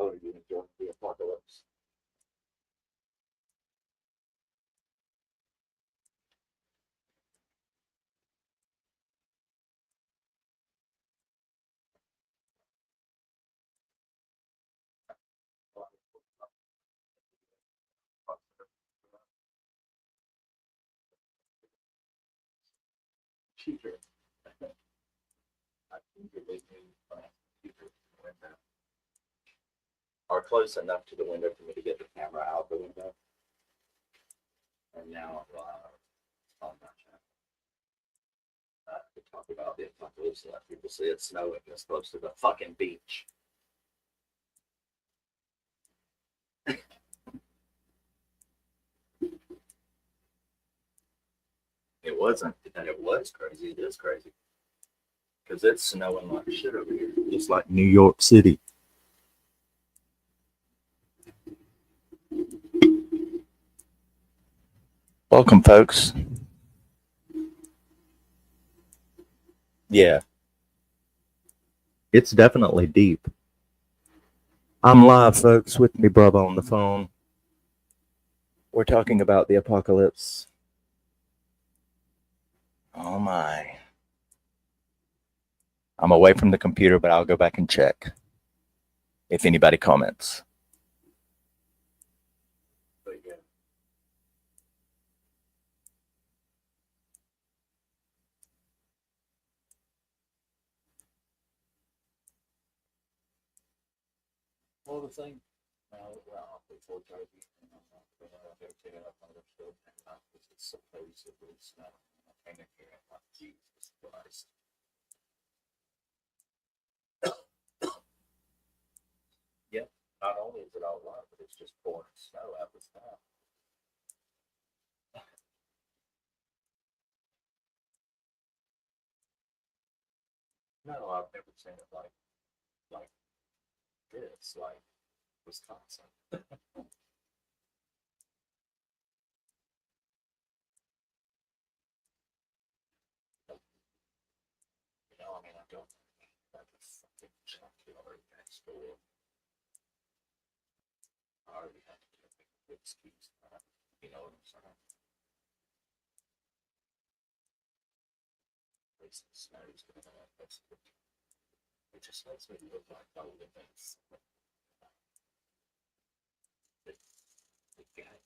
Oh, you enjoy the apocalypse? Cheater. I think they made cheater window. Or close enough to the window for me to get the camera out the window. And now on my channel. To talk about the apocalypse, let people see it snowing this close to the fucking beach. It wasn't that it was crazy. It is crazy because it's snowing like shit over here, just like New York City. Welcome, folks. Yeah, it's definitely deep. I'm live, folks, with me, brother, on the phone. We're talking about the apocalypse. Oh my. I'm away from the computer, but I'll go back and check if anybody comments. But yeah. Well, the thing, well, before Toby, they're taking up on the show, and this is supposedly snow. I came in here and like, Jesus Christ. Yep, not only is it all live, but it's just pouring snow out the sky. No, I've never seen it like this, like Wisconsin. You know, I mean, I don't have a fucking junkyard next door. I already had to get a big excuse for that. You know what I'm saying? At least the snow's going on. It just makes me look like old events. The guy.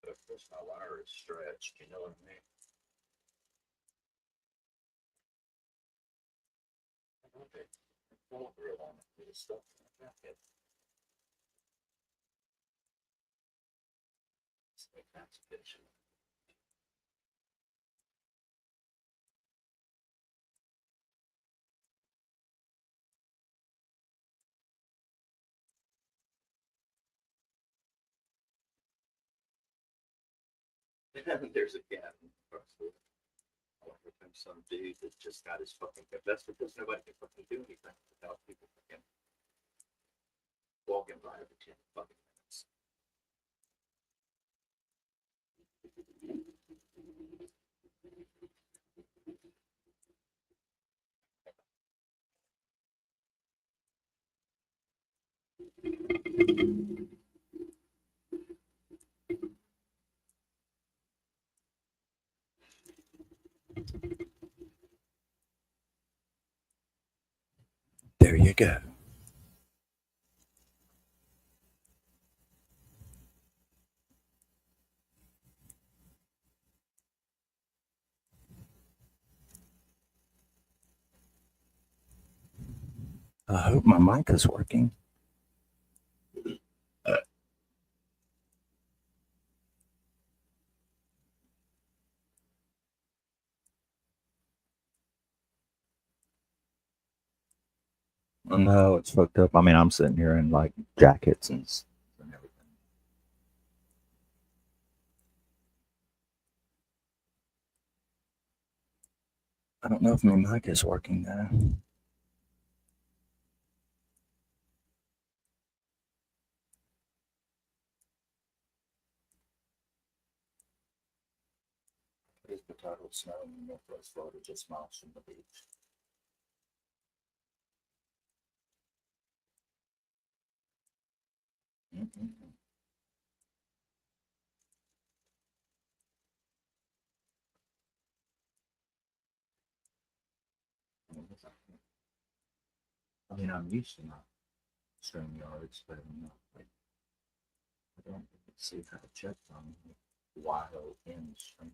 Of course, my wire is stretched. You know what I mean? Okay. Full grill on it. Little stuff in the packet. Let's make that sufficient. There's a gap in the first one. Some dude that just got his fucking. That's because nobody can fucking do anything without people fucking walking by every 10 fucking minutes. There you go. I hope my mic is working. No, it's fucked up. I mean, I'm sitting here in like jackets and everything. I don't know if my mic is working though. It is the total snow in Northwest Florida, just miles from the beach. Mm-mm-mm. I mean, I'm used to not string yards, but I'm not like I don't see how to check on while in string.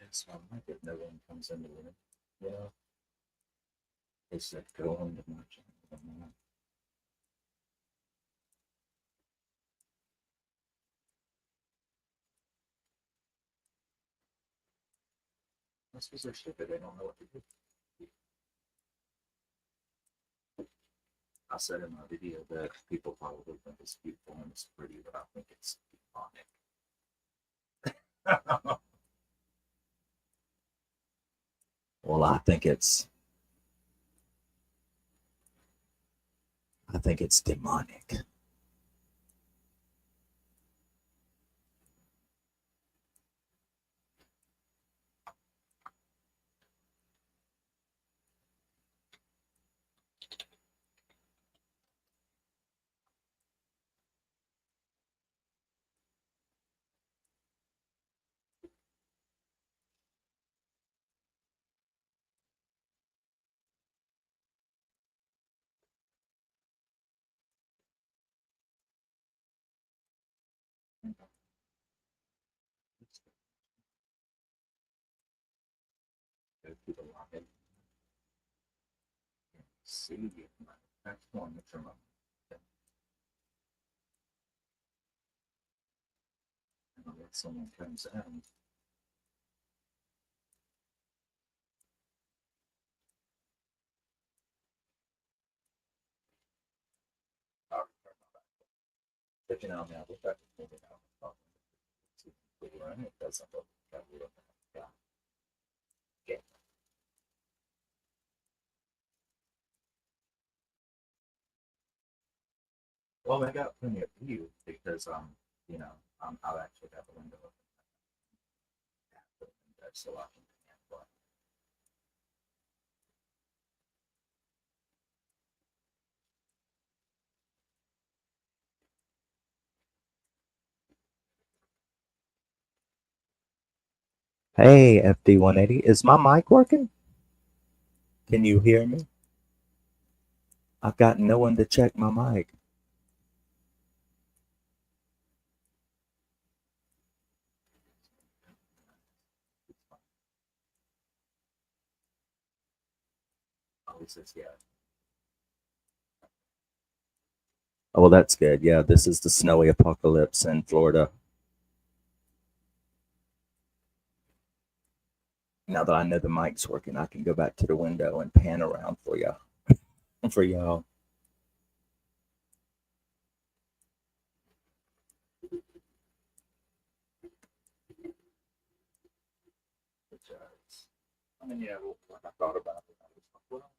That's why I like it. No one comes in the room. Yeah, they said go on to my channel. That's because they're stupid. They don't know what to do. I said in my video that people probably think it's beautiful and it's pretty, but I think it's demonic. Well, I think it's demonic. Go to the line. See if my next one is from and if someone comes in. Checking out now, look back and thinking out. It doesn't look that we don't have. Yeah. Well, I got plenty of view because I'll actually have a window open. So I can handle it. Hey, FD180, is my mic working? Can you hear me? I've got no one to check my mic. Oh, this is, yeah. Oh, well, that's good. Yeah, this is the snowy apocalypse in Florida. Now that I know the mic's working, I can go back to the window and pan around for you, for y'all. I mean, yeah, when I thought about it, I was like, well,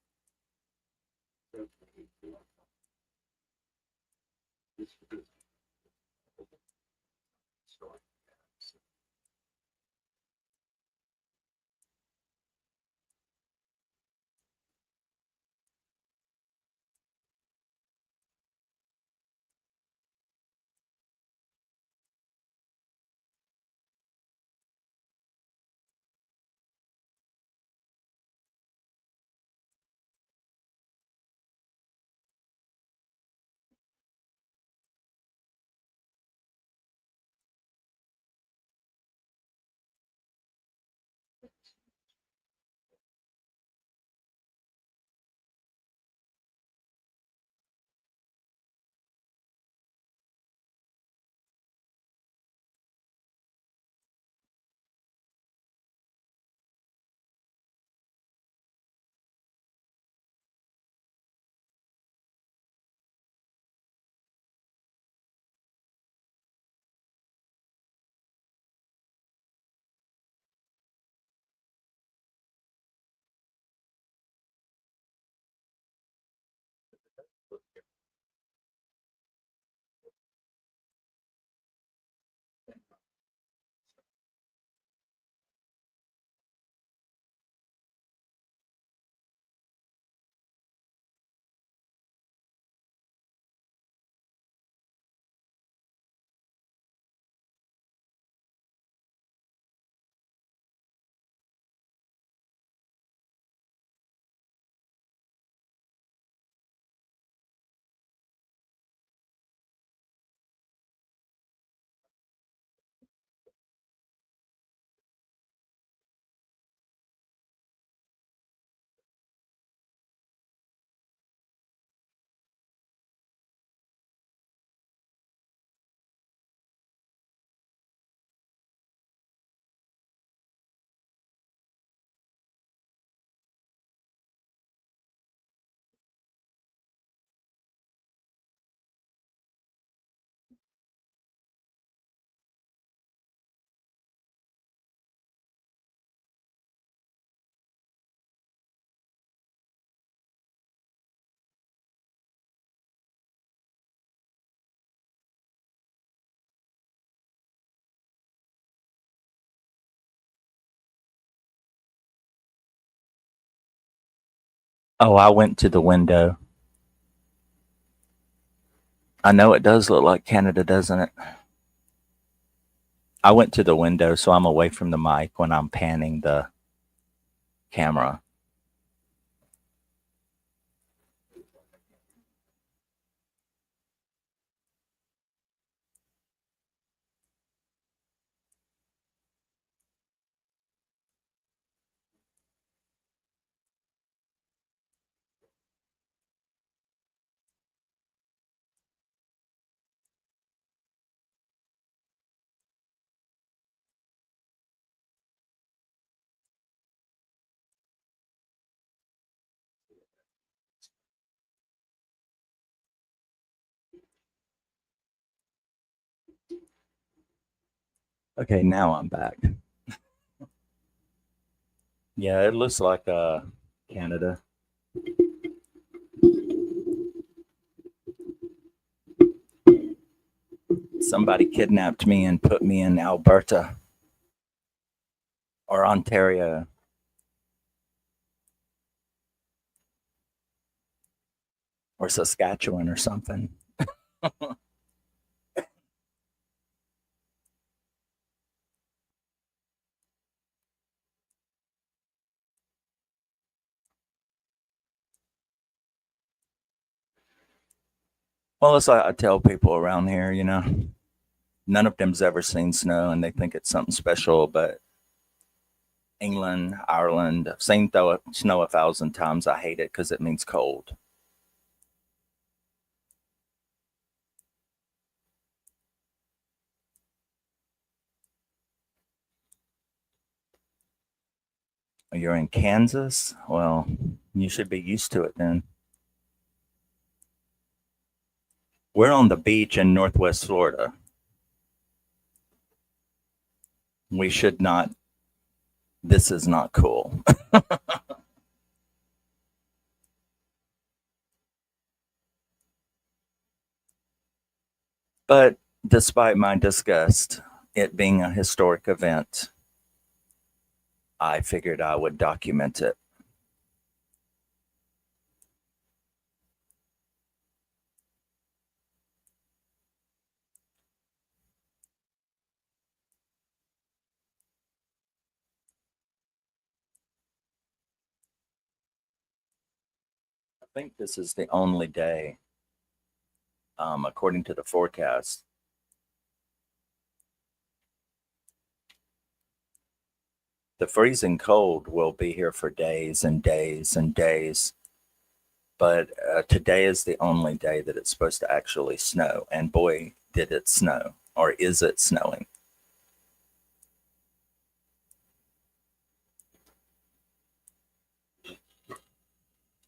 this is story. Oh, I went to the window. I know it does look like Canada, doesn't it? I went to the window, so I'm away from the mic when I'm panning the camera. Okay, now I'm back. Yeah, it looks like Canada. Somebody kidnapped me and put me in Alberta or Ontario or Saskatchewan or something. Well, it's like I tell people around here, none of them's ever seen snow and they think it's something special. But England, Ireland, I've seen snow 1,000 times. I hate it because it means cold. You're in Kansas? Well, you should be used to it then. We're on the beach in Northwest Florida. We should not, this is not cool. But despite my disgust, it being a historic event, I figured I would document it. I think this is the only day, according to the forecast. The freezing cold will be here for days and days and days. But today is the only day that it's supposed to actually snow. And boy, did it snow, or is it snowing?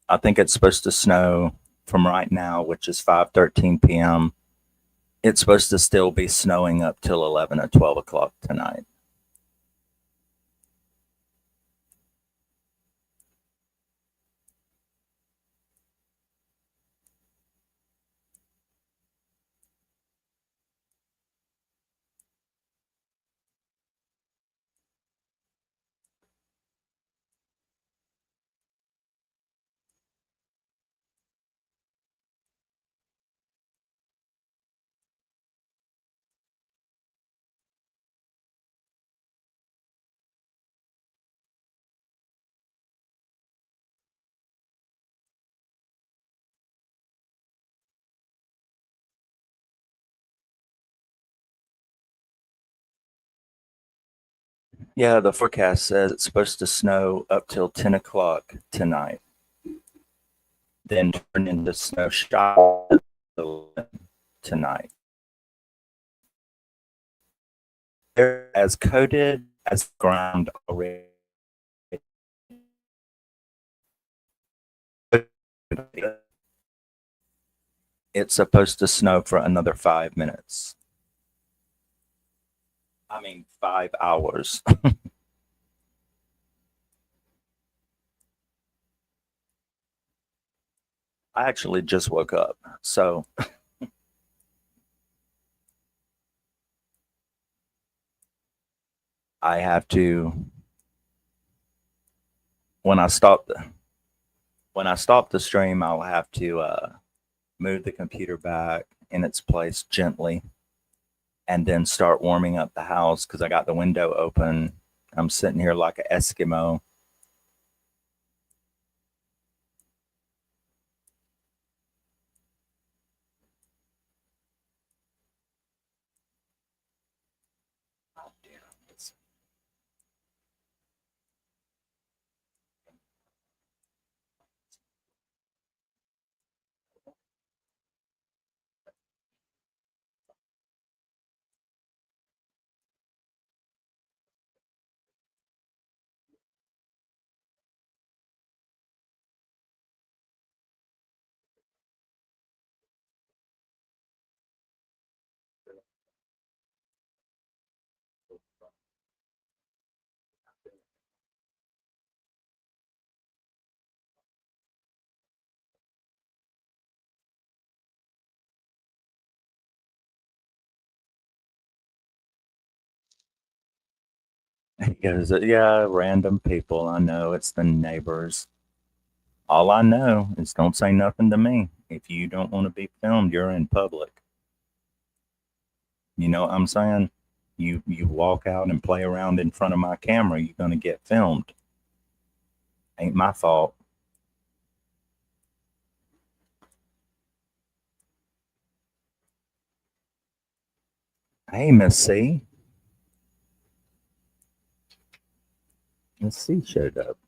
I think it's supposed to snow from right now, which is 5:13 p.m. It's supposed to still be snowing up till 11 or 12 o'clock tonight. Yeah, the forecast says it's supposed to snow up till 10 o'clock tonight, then turn into snow shower tonight. They're as coated as ground already. It's supposed to snow for another 5 minutes. I mean, 5 hours. I actually just woke up. So I have to, when I stop, When I stop the stream, I'll have to move the computer back in its place gently and then start warming up the house because I got the window open. I'm sitting here like an Eskimo. Oh, damn. He goes, yeah, random people. I know it's the neighbors. All I know is don't say nothing to me. If you don't want to be filmed, you're in public. You know what I'm saying? You walk out and play around in front of my camera, you're gonna get filmed. Ain't my fault. Hey, Miss C. Miss C showed up.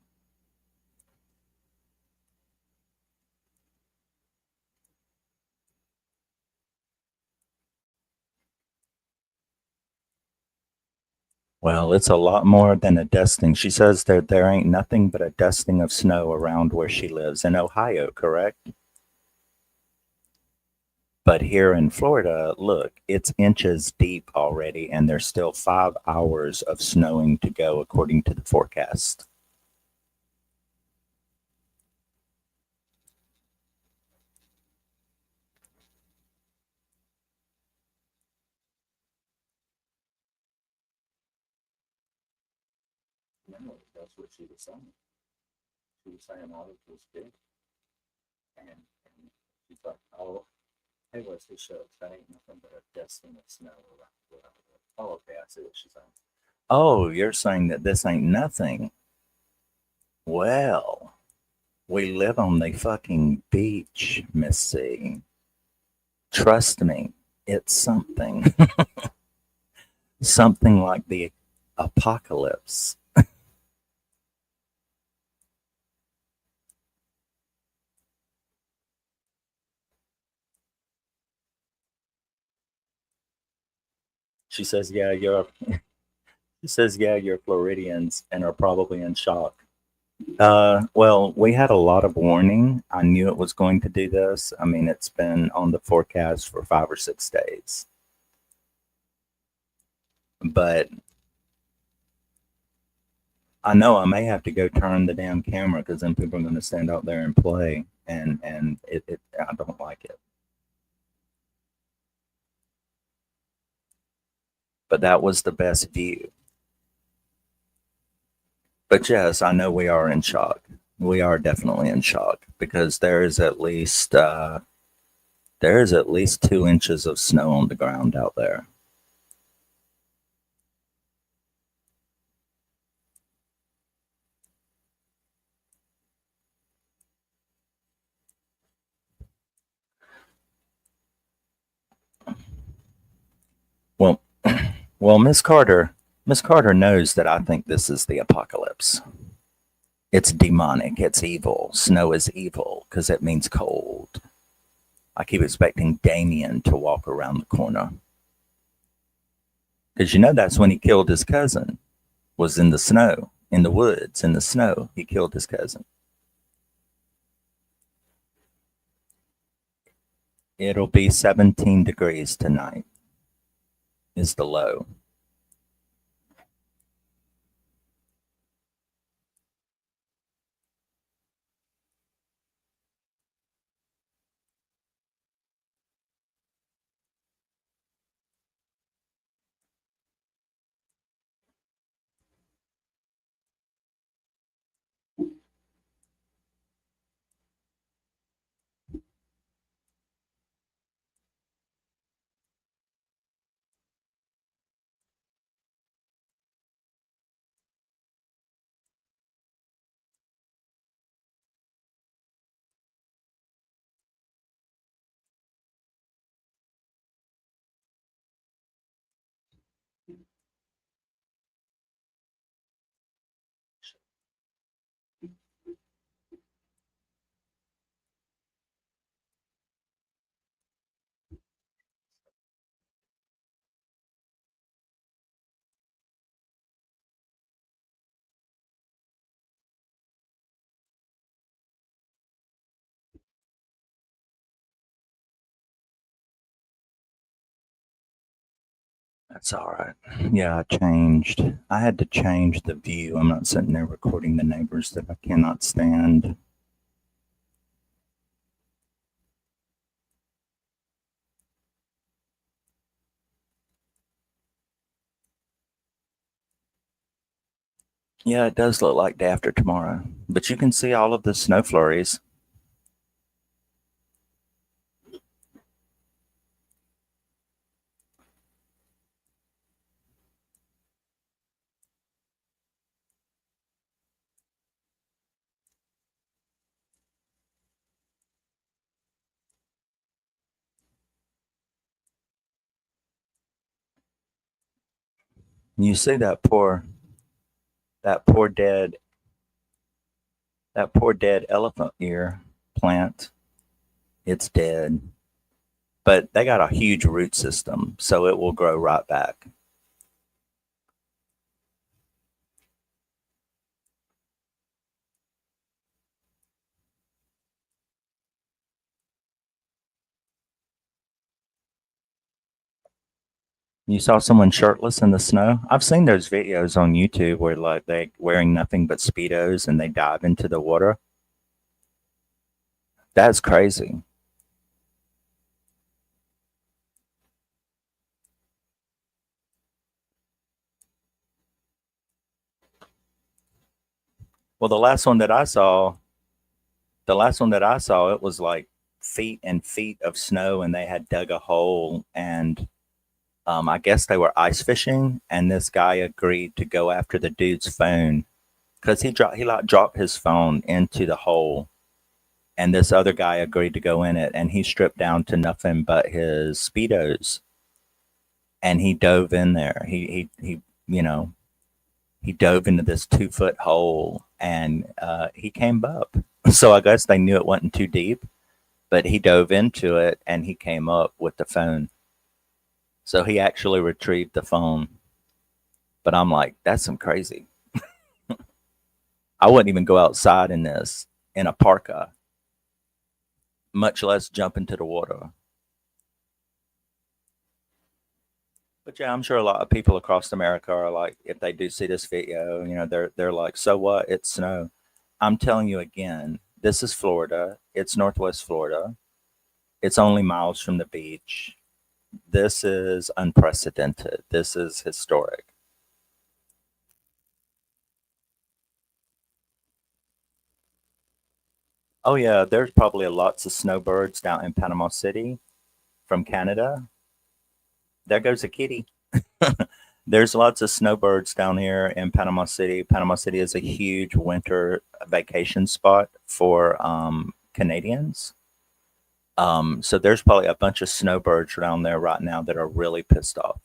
Well, it's a lot more than a dusting. She says there ain't nothing but a dusting of snow around where she lives in Ohio, correct? But here in Florida, look, it's inches deep already, and there's still 5 hours of snowing to go according to the forecast. No, that's what she was saying. She was saying all it was big. And she's like, oh, hey, what's the show? That ain't nothing but a dusting of snow around whatever. Oh, okay, I see what she's saying. Oh, you're saying that this ain't nothing. Well, we live on the fucking beach, Miss C. Trust me, it's something. Something like the apocalypse. She says, yeah, you're she says, yeah, you're Floridians and are probably in shock. Well, we had a lot of warning. I knew it was going to do this. I mean, it's been on the forecast for 5 or 6 days. But I know I may have to go turn the damn camera because then people are going to stand out there and play, and it I don't like it. But that was the best view. But yes, I know we are in shock. We are definitely in shock because there is at least 2 inches of snow on the ground out there. Well, well, Miss Carter knows that I think this is the apocalypse. It's demonic. It's evil. Snow is evil because it means cold. I keep expecting Damien to walk around the corner because you know that's when he killed his cousin. Was in the snow, in the woods, in the snow. He killed his cousin. It'll be 17 degrees tonight. Is the low. That's all right. Yeah, I changed. I had to change the view. I'm not sitting there recording the neighbors that I cannot stand. Yeah, it does look like day after tomorrow, but you can see all of the snow flurries. You see that poor dead, that poor dead elephant ear plant. It's dead, but they got a huge root system, so it will grow right back. You saw someone shirtless in the snow? I've seen those videos on YouTube where like they wearing nothing but speedos and they dive into the water. That's crazy. Well, the last one that I saw, it was like feet and feet of snow, and they had dug a hole, and I guess they were ice fishing, and this guy agreed to go after the dude's phone because he like dropped his phone into the hole, and this other guy agreed to go in it, and he stripped down to nothing but his speedos, and he dove in there. You know, he dove into this 2 foot hole, and he came up. So I guess they knew it wasn't too deep, but he dove into it and he came up with the phone. So he actually retrieved the phone. But I'm like, that's some crazy. I wouldn't even go outside in this in a parka, much less jump into the water. But yeah, I'm sure a lot of people across America are like, if they do see this video, they're like, so what? It's snow. I'm telling you again, this is Florida. It's Northwest Florida. It's only miles from the beach. This is unprecedented. This is historic. Oh yeah, there's probably lots of snowbirds down in Panama City from Canada. There goes a kitty. There's lots of snowbirds down here in Panama City. Panama City is a huge winter vacation spot for Canadians. So there's probably a bunch of snowbirds around there right now that are really pissed off.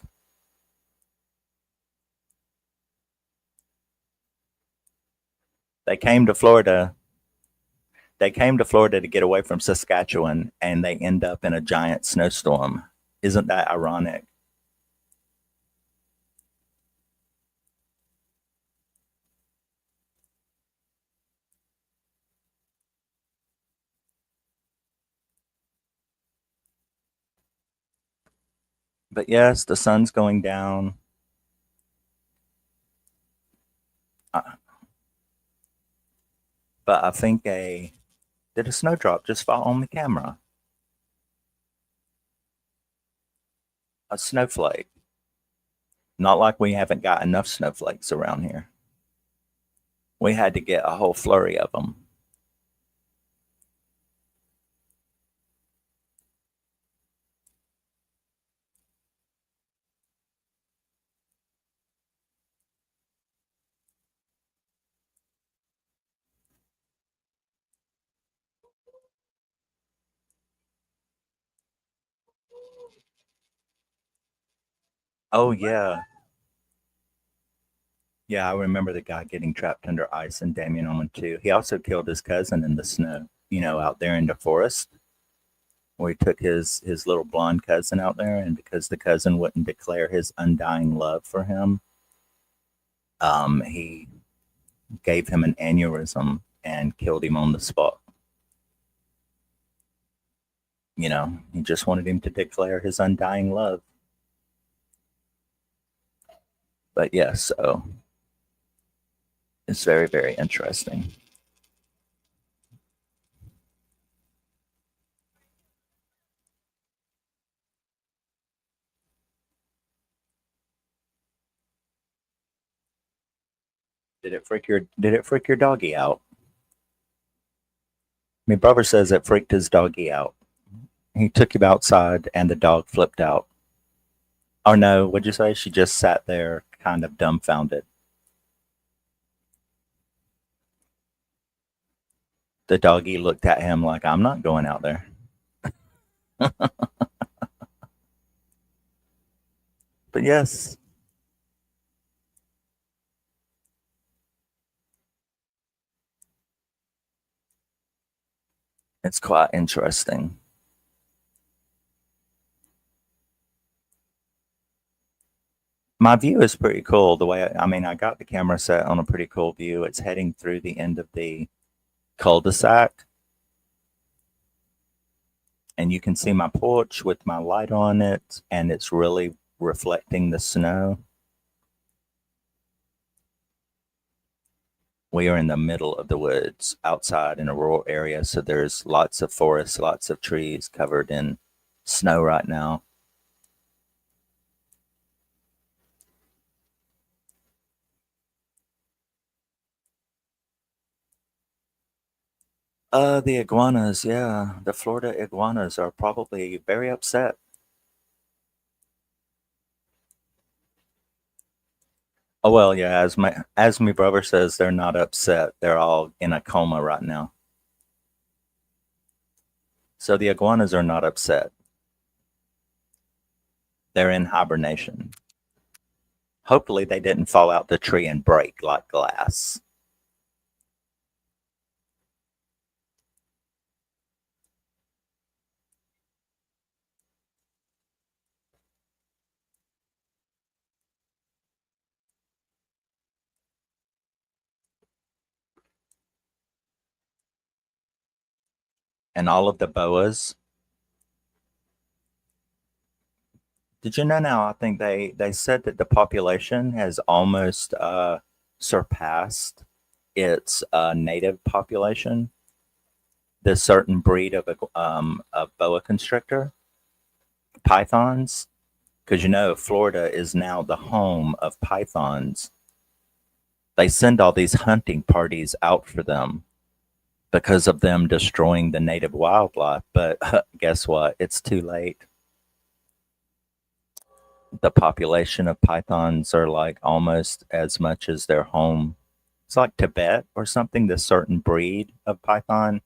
They came to Florida. They came to Florida to get away from Saskatchewan, and they end up in a giant snowstorm. Isn't that ironic? But yes, the sun's going down. Uh, but I think a did a snowdrop just fall on the camera? A snowflake. Not like we haven't got enough snowflakes around here. We had to get a whole flurry of them. Oh yeah, yeah. I remember the guy getting trapped under ice in Damien Omen too. He also killed his cousin in the snow. Out there in the forest where he took his little blonde cousin out there, and because the cousin wouldn't declare his undying love for him, he gave him an aneurysm and killed him on the spot. He just wanted him to declare his undying love. But yes, so it's very, very interesting. Did it freak your doggy out? My brother says it freaked his doggy out. He took him outside and the dog flipped out. Oh no, what'd you say? She just sat there kind of dumbfounded. The doggy looked at him like, I'm not going out there. But yes, it's quite interesting. My view is pretty cool. I got the camera set on a pretty cool view. It's heading through the end of the cul-de-sac, and you can see my porch with my light on it, and it's really reflecting the snow. We are in the middle of the woods outside in a rural area, so there's lots of forest, lots of trees covered in snow right now. The iguanas, yeah, the Florida iguanas are probably very upset. Oh well, yeah, as my brother says, they're not upset. They're all in a coma right now. So the iguanas are not upset. They're in hibernation. Hopefully they didn't fall out the tree and break like glass. And all of the boas. Did you know now? I think they said that the population has almost surpassed its native population. This certain breed of boa constrictor pythons, because Florida is now the home of pythons. They send all these hunting parties out for them because of them destroying the native wildlife. But guess what? It's too late. The population of pythons are like almost as much as their home. It's like Tibet or something, this certain breed of python.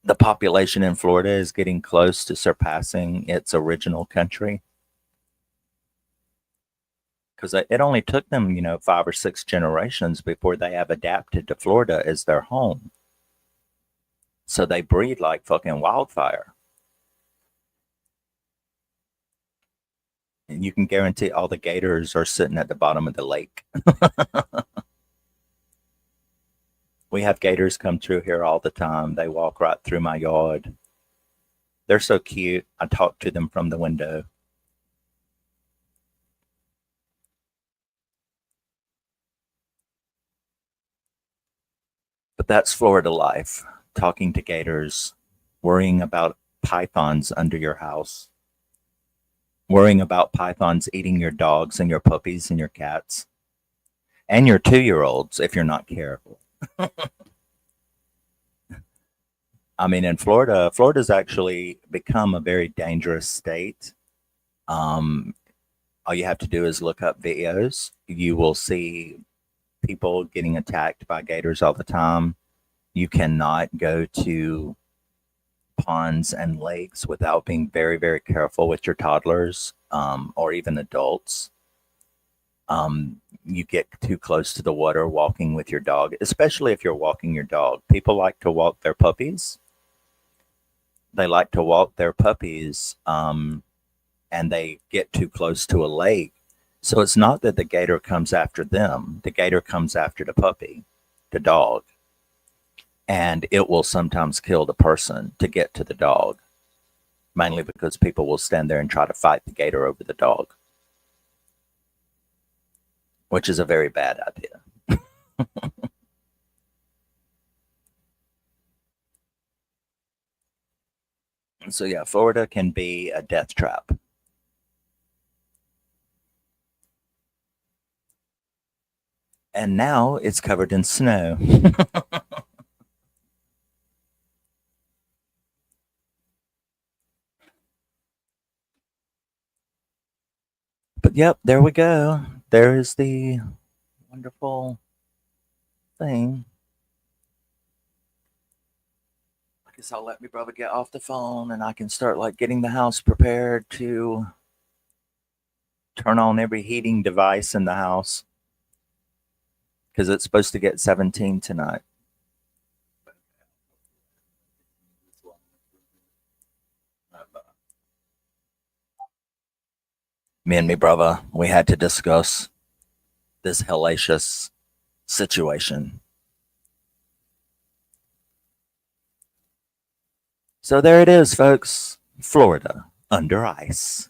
The population in Florida is getting close to surpassing its original country because it only took them, 5 or 6 generations before they have adapted to Florida as their home. So they breed like fucking wildfire. And you can guarantee all the gators are sitting at the bottom of the lake. We have gators come through here all the time. They walk right through my yard. They're so cute. I talk to them from the window. But that's Florida life. Talking to gators, worrying about pythons under your house, worrying about pythons eating your dogs and your puppies and your cats and your 2-year-olds if you're not careful. I mean, in Florida's actually become a very dangerous state. Um, all you have to do is look up videos. You will see people getting attacked by gators all the time. You cannot go to ponds and lakes without being very, very careful with your toddlers or even adults. You get too close to the water walking with your dog, especially if you're walking your dog. People like to walk their puppies. They like to walk their puppies and they get too close to a lake. So it's not that the gator comes after them, the gator comes after the puppy, the dog. And it will sometimes kill the person to get to the dog, mainly because people will stand there and try to fight the gator over the dog. which is a very bad idea. So yeah, Florida can be a death trap. And now it's covered in snow. But yep, there we go. There is the wonderful thing. I guess I'll let me brother get off the phone and I can start like getting the house prepared to turn on every heating device in the house because it's supposed to get 17 tonight. Me and me brother, we had to discuss this hellacious situation. So there it is, folks. Florida under ice.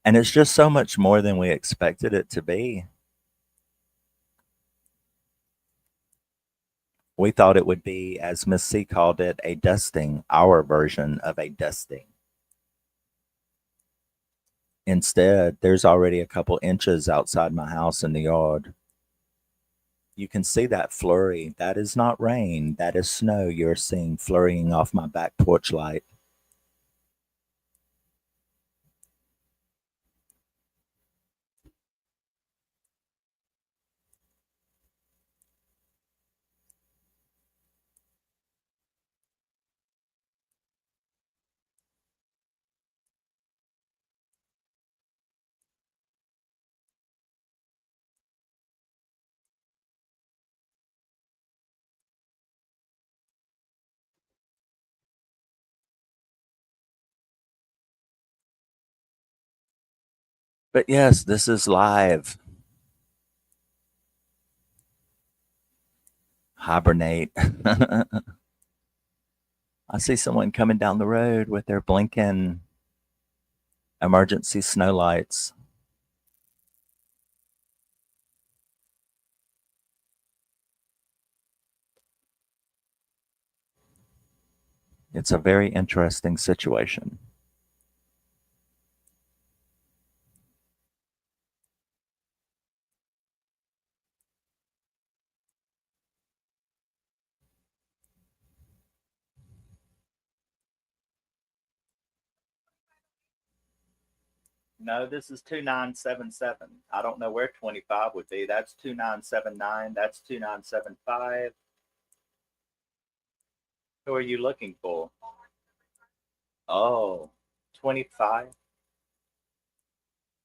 And it's just so much more than we expected it to be. We thought it would be, as Miss C called it, a dusting, our version of a dusting. Instead, there's already a couple inches outside my house in the yard. You can see that flurry. That is not rain. That is snow you're seeing flurrying off my back porch light. But yes, this is live. Hibernate. I see someone coming down the road with their blinking emergency snow lights. It's a very interesting situation. No, this is 2977. I don't know where 25 would be. That's 2979. That's 2975. Who are you looking for? Oh, 25.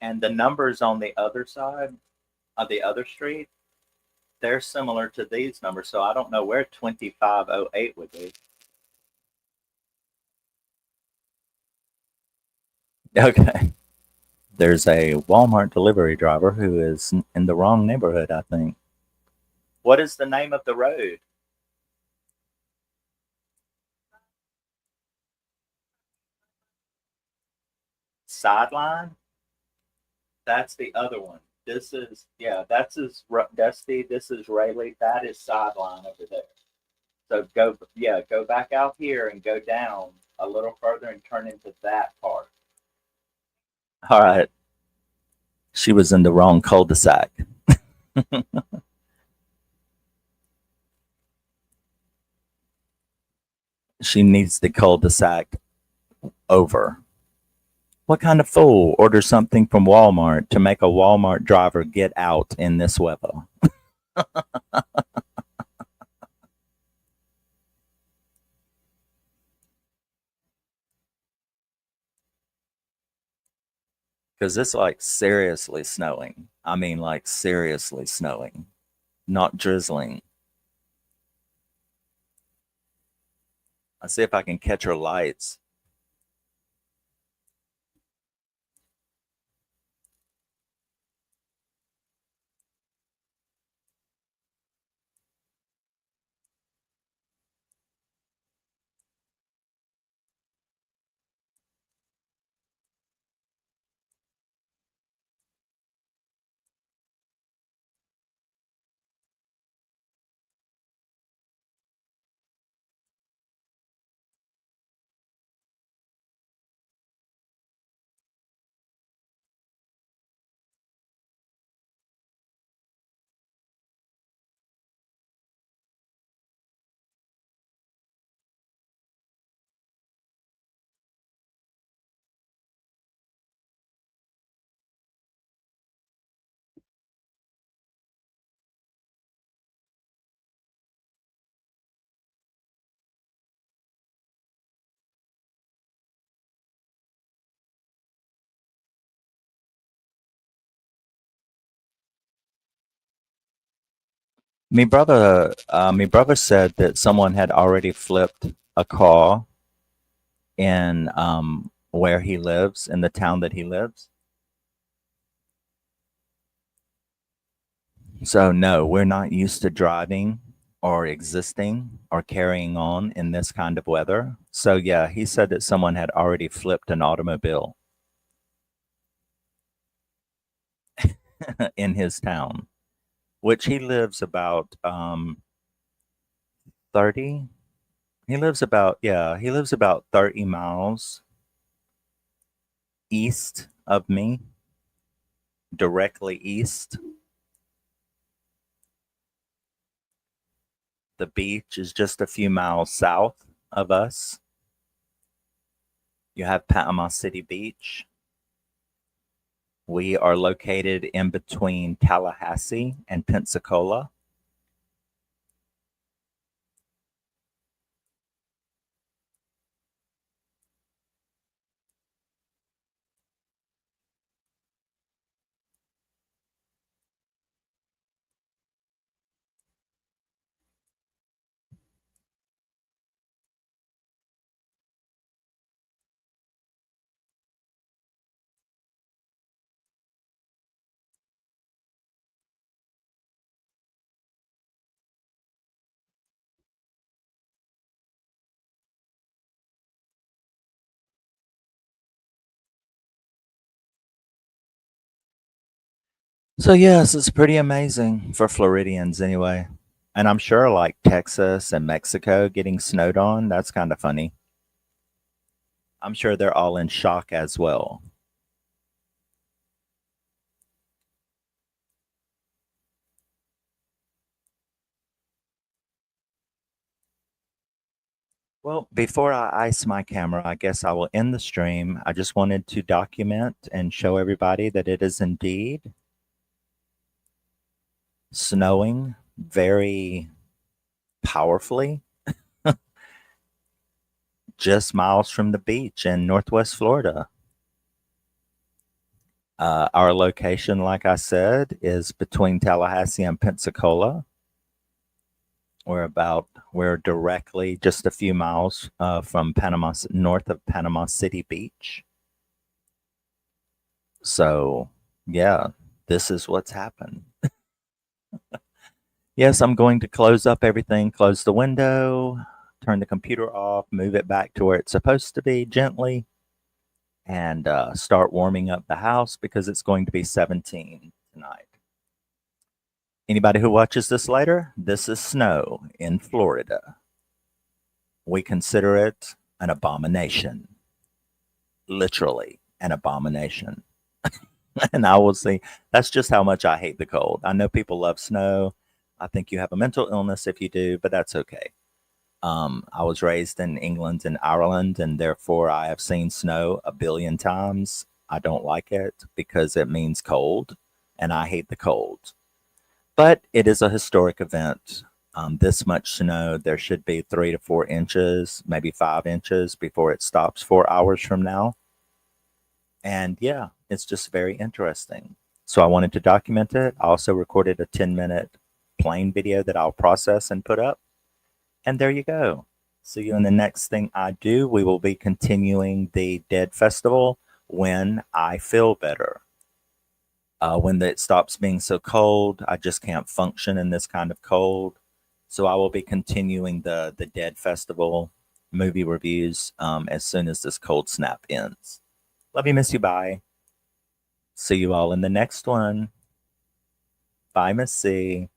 And the numbers on the other side of the other street, they're similar to these numbers. So I don't know where 2508 would be. Okay. There's a Walmart delivery driver who is in the wrong neighborhood, I think. What is the name of the road? Sideline? That's the other one. This is, yeah, Dusty. This is Rayleigh. That is Sideline over there. So go, yeah, go back out here and go down a little further and turn into that part. All right. She was in the wrong cul-de-sac. She needs the cul-de-sac over. What kind of fool orders something from Walmart to make a Walmart driver get out in this weather? Because it's like seriously snowing. I mean, like seriously snowing, not drizzling. I see if I can catch her lights. my brother said that someone had already flipped a car in where he lives, in the town that he lives. So no, we're not used to driving or existing or carrying on in this kind of weather. So yeah, he said that someone had already flipped an automobile in his town, which he lives about 30. He lives about 30 miles east of me, directly east. The beach is just a few miles south of us. You have Panama City Beach. We are located in between Tallahassee and Pensacola. So yes, it's pretty amazing for Floridians anyway. And I'm sure like Texas and Mexico getting snowed on, that's kind of funny. I'm sure they're all in shock as well. Well, before I ice my camera, I guess I will end the stream. I just wanted to document and show everybody that it is indeed snowing very powerfully just miles from the beach in Northwest Florida. Our location, like I said, is between Tallahassee and Pensacola. We're directly just a few miles from north of Panama City Beach. So, yeah, this is what's happened. Yes, I'm going to close up everything, close the window, turn the computer off, move it back to where it's supposed to be gently, and start warming up the house because it's going to be 17 tonight. Anybody who watches this later, this is snow in Florida. We consider it an abomination, literally an abomination. And I will see, that's just how much I hate the cold. I know people love snow. I think you have a mental illness if you do, but that's okay. I was raised in England and Ireland, and therefore I have seen snow a billion times. I don't like it because it means cold, and I hate the cold. But it is a historic event. This much snow, there should be 3 to 4 inches, maybe 5 inches before it stops 4 hours from now. And yeah, it's just very interesting. So I wanted to document it. I also recorded a 10-minute plane video that I'll process and put up. And there you go. See you in the next thing I do. We will be continuing the Dead Festival when I feel better. When it stops being so cold, I just can't function in this kind of cold. So I will be continuing the Dead Festival movie reviews as soon as this cold snap ends. Love you, miss you, bye. See you all in the next one. Bye, Miss C.